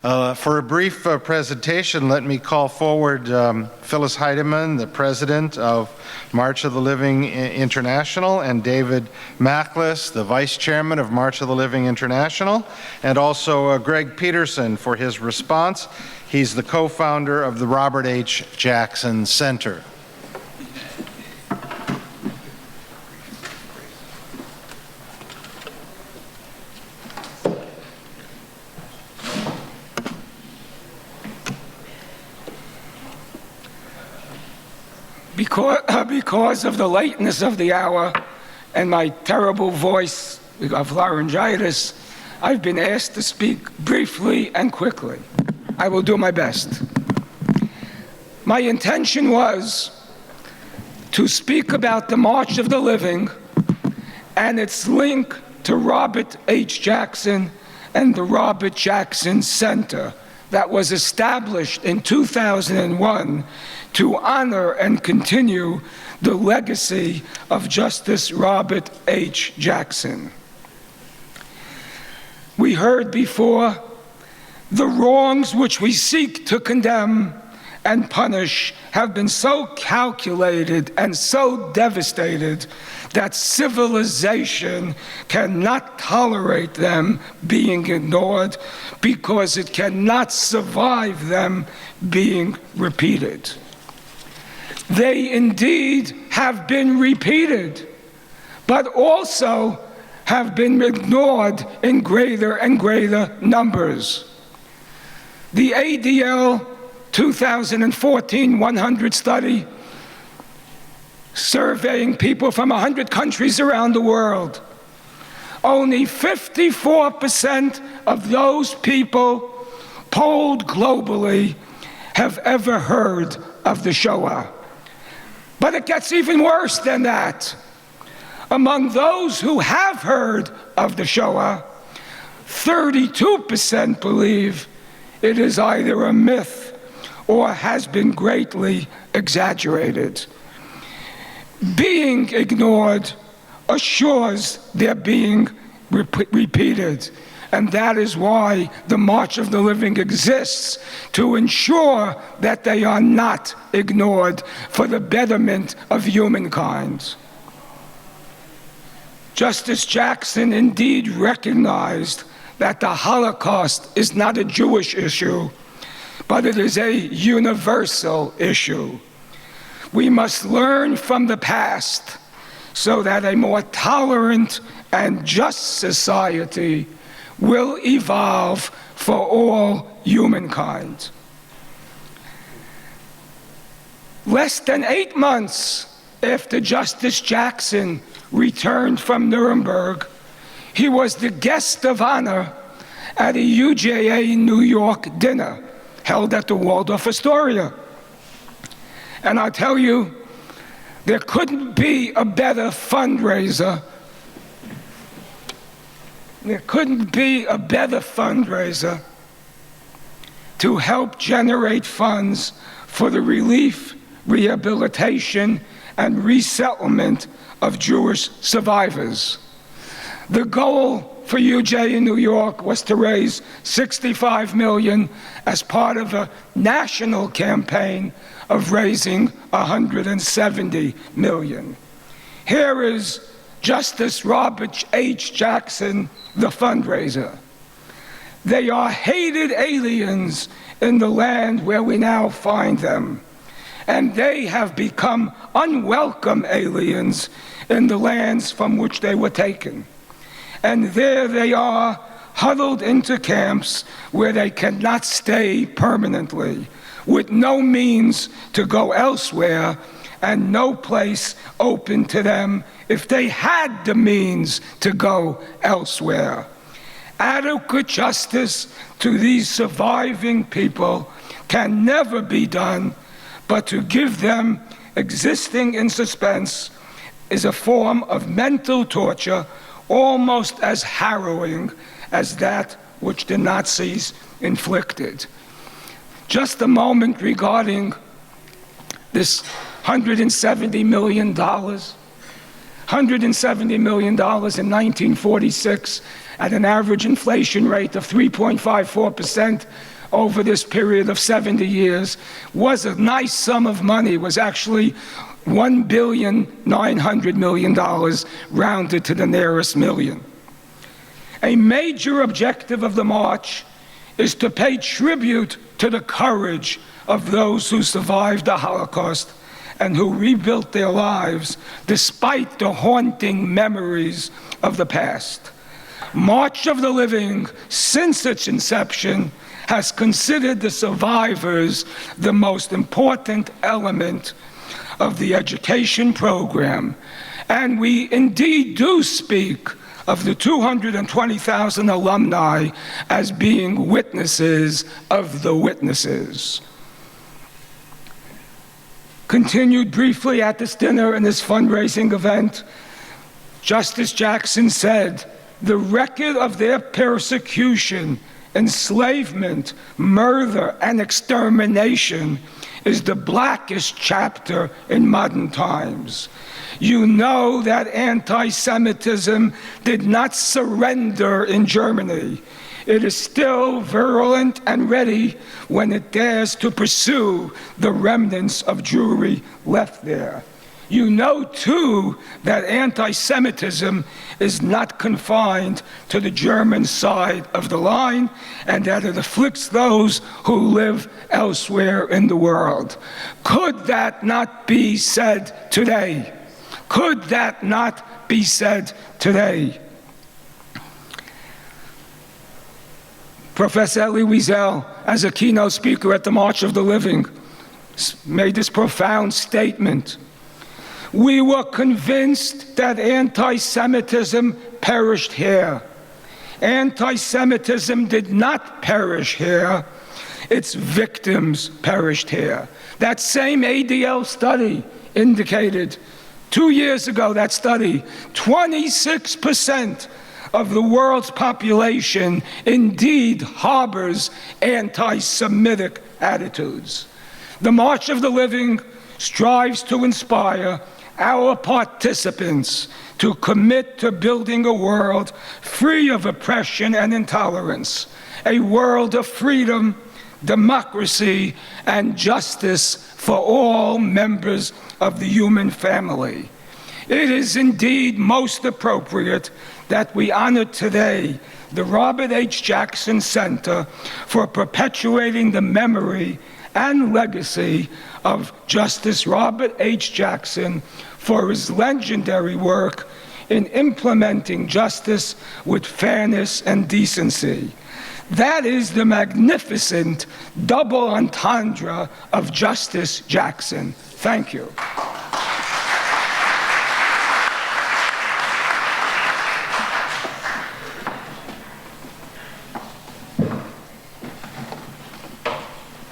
For a brief presentation, let me call forward Phyllis Heidemann, the president of March of the Living International, and David Macklis, the vice chairman of March of the Living International, and also Greg Peterson for his response. He's the co-founder of the Robert H. Jackson Center. Because of the lateness of the hour and my terrible voice of laryngitis, I've been asked to speak briefly and quickly. I will do my best. My intention was to speak about the March of the Living and its link to Robert H. Jackson and the Robert Jackson Center that was established in 2001 to honor and continue the legacy of Justice Robert H. Jackson. We heard before, the wrongs which we seek to condemn and punish have been so calculated and so devastated that civilization cannot tolerate them being ignored because it cannot survive them being repeated. They indeed have been repeated, but also have been ignored in greater and greater numbers. The ADL 2014 100 study, surveying people from 100 countries around the world, only 54% of those people polled globally have ever heard of the Shoah. But it gets even worse than that. Among those who have heard of the Shoah, 32% believe it is either a myth or has been greatly exaggerated. Being ignored assures they're being repeated. And that is why the March of the Living exists, to ensure that they are not ignored for the betterment of humankind. Justice Jackson indeed recognized that the Holocaust is not a Jewish issue, but it is a universal issue. We must learn from the past so that a more tolerant and just society will evolve for all humankind. Less than 8 months after Justice Jackson returned from Nuremberg, he was the guest of honor at a UJA New York dinner held at the Waldorf Astoria. And I tell you, there couldn't be a better fundraiser. There couldn't be a better fundraiser to help generate funds for the relief, rehabilitation, and resettlement of Jewish survivors. The goal for UJ in New York was to raise $65 million as part of a national campaign of raising $170 million. Here is Justice Robert H. Jackson, the fundraiser. They are hated aliens in the land where we now find them, and they have become unwelcome aliens in the lands from which they were taken. And there they are, huddled into camps where they cannot stay permanently, with no means to go elsewhere and no place open to them if they had the means to go elsewhere. Adequate justice to these surviving people can never be done, but to give them existing in suspense is a form of mental torture almost as harrowing as that which the Nazis inflicted. Just a moment regarding this $170 million. $170 million in 1946 at an average inflation rate of 3.54% over this period of 70 years was a nice sum of money, was actually $1.9 billion, rounded to the nearest million. A major objective of the march is to pay tribute to the courage of those who survived the Holocaust and who rebuilt their lives despite the haunting memories of the past. March of the Living, since its inception, has considered the survivors the most important element of the education program, and we indeed do speak of the 220,000 alumni as being witnesses of the witnesses. Continued briefly at this dinner and this fundraising event, Justice Jackson said, "The record of their persecution, enslavement, murder, and extermination is the blackest chapter in modern times. You know that anti-Semitism did not surrender in Germany. It is still virulent and ready when it dares to pursue the remnants of Jewry left there. You know, too, that anti-Semitism is not confined to the German side of the line, and that it afflicts those who live elsewhere in the world." Could that not be said today? Could that not be said today? Professor Elie Wiesel, as a keynote speaker at the March of the Living, made this profound statement: "We were convinced that anti-Semitism perished here. Anti-Semitism did not perish here. Its victims perished here." That same ADL study indicated 2 years ago, that study, 26% of the world's population indeed harbors anti-Semitic attitudes. The March of the Living strives to inspire our participants to commit to building a world free of oppression and intolerance, a world of freedom, democracy, and justice for all members of the human family. It is indeed most appropriate that we honor today the Robert H. Jackson Center for perpetuating the memory and legacy of Justice Robert H. Jackson for his legendary work in implementing justice with fairness and decency. That is the magnificent double entendre of Justice Jackson. Thank you.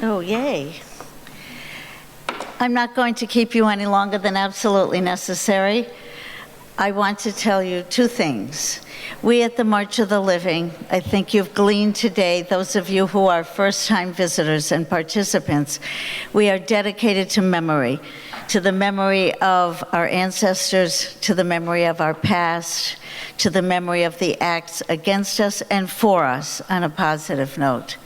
Oh, yay. I'm not going to keep you any longer than absolutely necessary. I want to tell you two things. We at the March of the Living, I think you've gleaned today, those of you who are first-time visitors and participants, we are dedicated to the memory of our ancestors, to the memory of our past, to the memory of the acts against us and for us, on a positive note.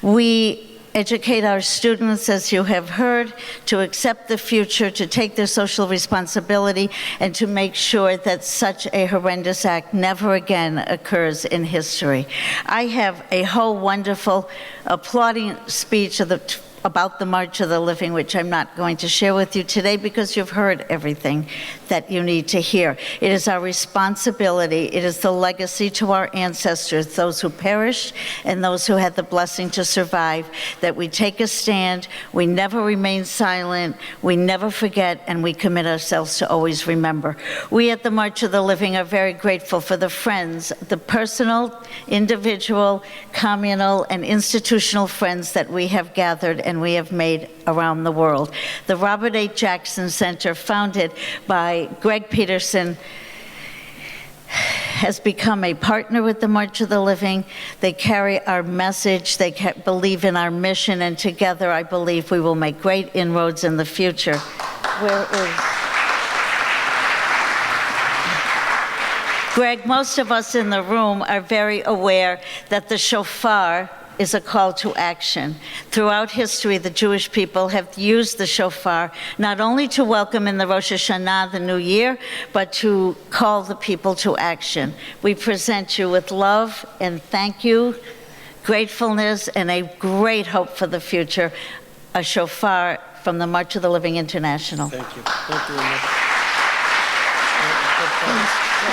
We educate our students, as you have heard, to accept the future, to take their social responsibility, and to make sure that such a horrendous act never again occurs in history. I have a whole wonderful applauding speech about the March of the Living, which I'm not going to share with you today because you've heard everything that you need to hear. It is our responsibility, it is the legacy to our ancestors, those who perished and those who had the blessing to survive, that we take a stand, we never remain silent, we never forget, and we commit ourselves to always remember. We at the March of the Living are very grateful for the friends, the personal, individual, communal, and institutional friends that we have gathered and we have made around the world. The Robert H. Jackson Center, founded by Greg Peterson, has become a partner with the March of the Living. They carry our message, they believe in our mission, and together I believe we will make great inroads in the future. Greg, most of us in the room are very aware that the shofar is a call to action. Throughout history, the Jewish people have used the shofar not only to welcome in the Rosh Hashanah, the new year, but to call the people to action. We present you with love and thank you, gratefulness, and a great hope for the future. A shofar from the March of the Living International. Thank you. Thank you very much.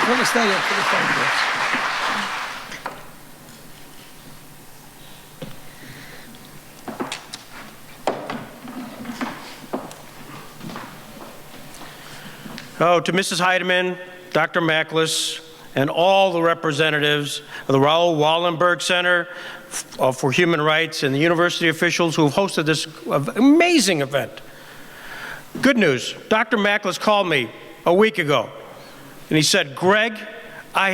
Want to stay up for the photographs. Oh, to Mrs. Heidemann, Dr. Macklis, and all the representatives of the Raoul Wallenberg Center for Human Rights and the university officials who have hosted this amazing event. Good news, Dr. Macklis called me a week ago, and he said, Greg, I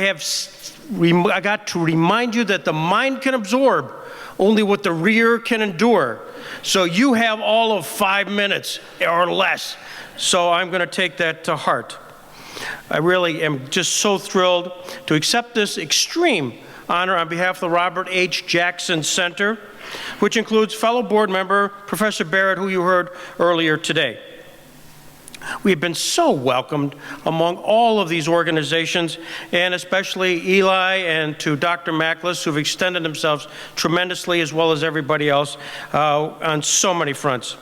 got to remind you that the mind can absorb only what the rear can endure. So you have all of 5 minutes or less. So I'm going to take that to heart. I really am just so thrilled to accept this extreme honor on behalf of the Robert H. Jackson Center, which includes fellow board member Professor Barrett, who you heard earlier today. We've been so welcomed among all of these organizations, and especially Eli and to Dr. Macklis, who've extended themselves tremendously, as well as everybody else on so many fronts.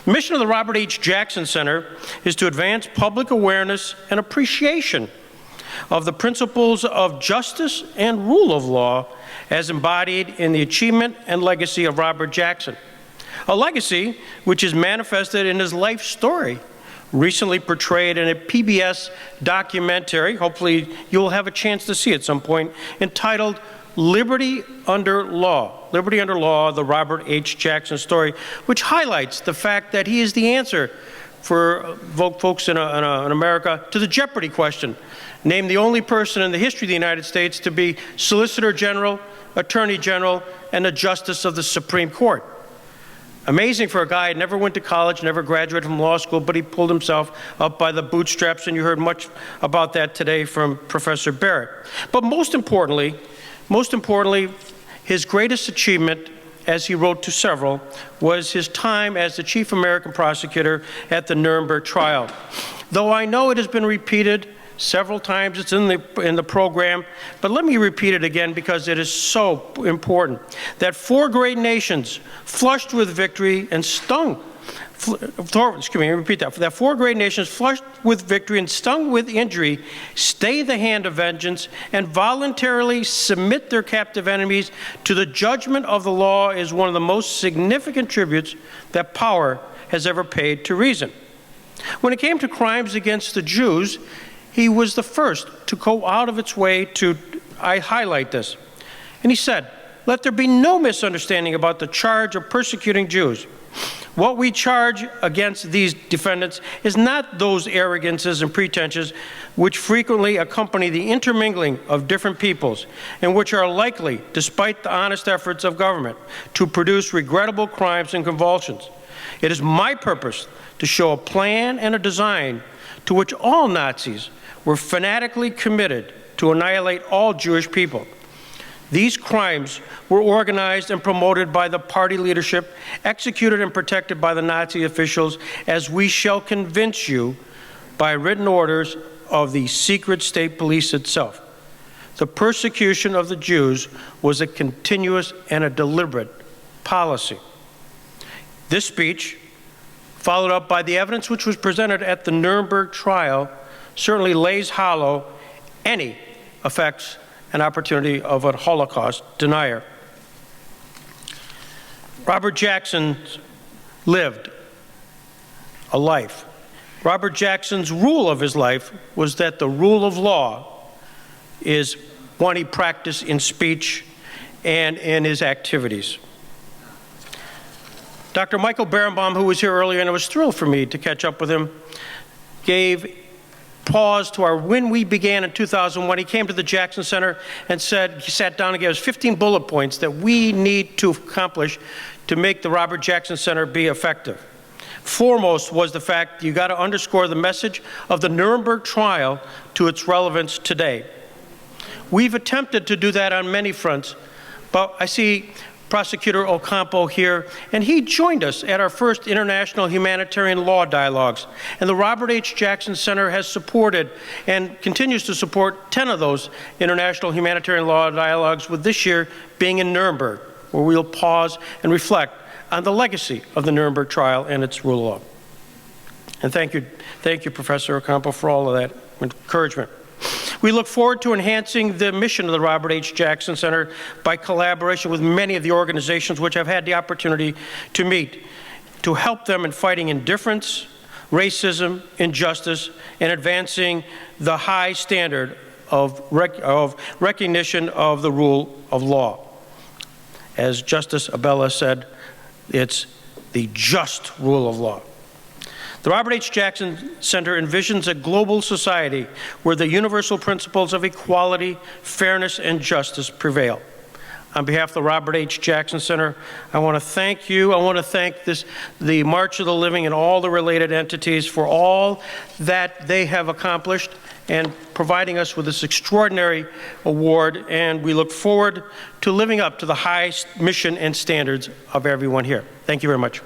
The mission of the Robert H. Jackson Center is to advance public awareness and appreciation of the principles of justice and rule of law as embodied in the achievement and legacy of Robert Jackson, a legacy which is manifested in his life story, recently portrayed in a PBS documentary, hopefully you'll have a chance to see at some point, entitled Liberty Under Law. Liberty Under Law, the Robert H. Jackson story, which highlights the fact that he is the answer for folks in America to the Jeopardy question. Named the only person in the history of the United States to be Solicitor General, Attorney General, and a Justice of the Supreme Court. Amazing for a guy who never went to college, never graduated from law school, but he pulled himself up by the bootstraps, and you heard much about that today from Professor Barrett. But most importantly, his greatest achievement, as he wrote to several, was his time as the chief American prosecutor at the Nuremberg trial. Though I know it has been repeated several times, it's in the program, but let me repeat it again because it is so important. That four great nations, flushed with victory and stung, that four great nations flushed with victory and stung with injury, stay the hand of vengeance and voluntarily submit their captive enemies to the judgment of the law is one of the most significant tributes that power has ever paid to reason. When it came to crimes against the Jews, he was the first to go out of its way to highlight this. And he said, "Let there be no misunderstanding about the charge of persecuting Jews. What we charge against these defendants is not those arrogances and pretensions which frequently accompany the intermingling of different peoples and which are likely, despite the honest efforts of government, to produce regrettable crimes and convulsions. It is my purpose to show a plan and a design to which all Nazis were fanatically committed to annihilate all Jewish people. These crimes were organized and promoted by the party leadership, executed and protected by the Nazi officials, as we shall convince you by written orders of the secret state police itself. The persecution of the Jews was a continuous and a deliberate policy." This speech, followed up by the evidence which was presented at the Nuremberg trial, certainly lays hollow any effects and opportunity of a Holocaust denier. Robert Jackson lived a life. Robert Jackson's rule of his life was that the rule of law is one he practiced in speech and in his activities. Dr. Michael Berenbaum, who was here earlier, and it was thrilled for me to catch up with him, gave pause to when we began in 2001. He came to the Jackson Center and said, he sat down and gave us 15 bullet points that we need to accomplish to make the Robert Jackson Center be effective. Foremost was the fact that you got to underscore the message of the Nuremberg trial to its relevance today. We've attempted to do that on many fronts, but I see Prosecutor Ocampo here, and he joined us at our first International Humanitarian Law Dialogues. And the Robert H. Jackson Center has supported and continues to support 10 of those International Humanitarian Law Dialogues, with this year being in Nuremberg, where we'll pause and reflect on the legacy of the Nuremberg trial and its rule of law. And thank you, Professor Ocampo, for all of that encouragement. We look forward to enhancing the mission of the Robert H. Jackson Center by collaboration with many of the organizations which I've had the opportunity to meet, to help them in fighting indifference, racism, injustice, and advancing the high standard of recognition of the rule of law. As Justice Abella said, it's the just rule of law. The Robert H. Jackson Center envisions a global society where the universal principles of equality, fairness, and justice prevail. On behalf of the Robert H. Jackson Center, I want to thank you. I want to thank the March of the Living and all the related entities for all that they have accomplished and providing us with this extraordinary award, and we look forward to living up to the highest mission and standards of everyone here. Thank you very much.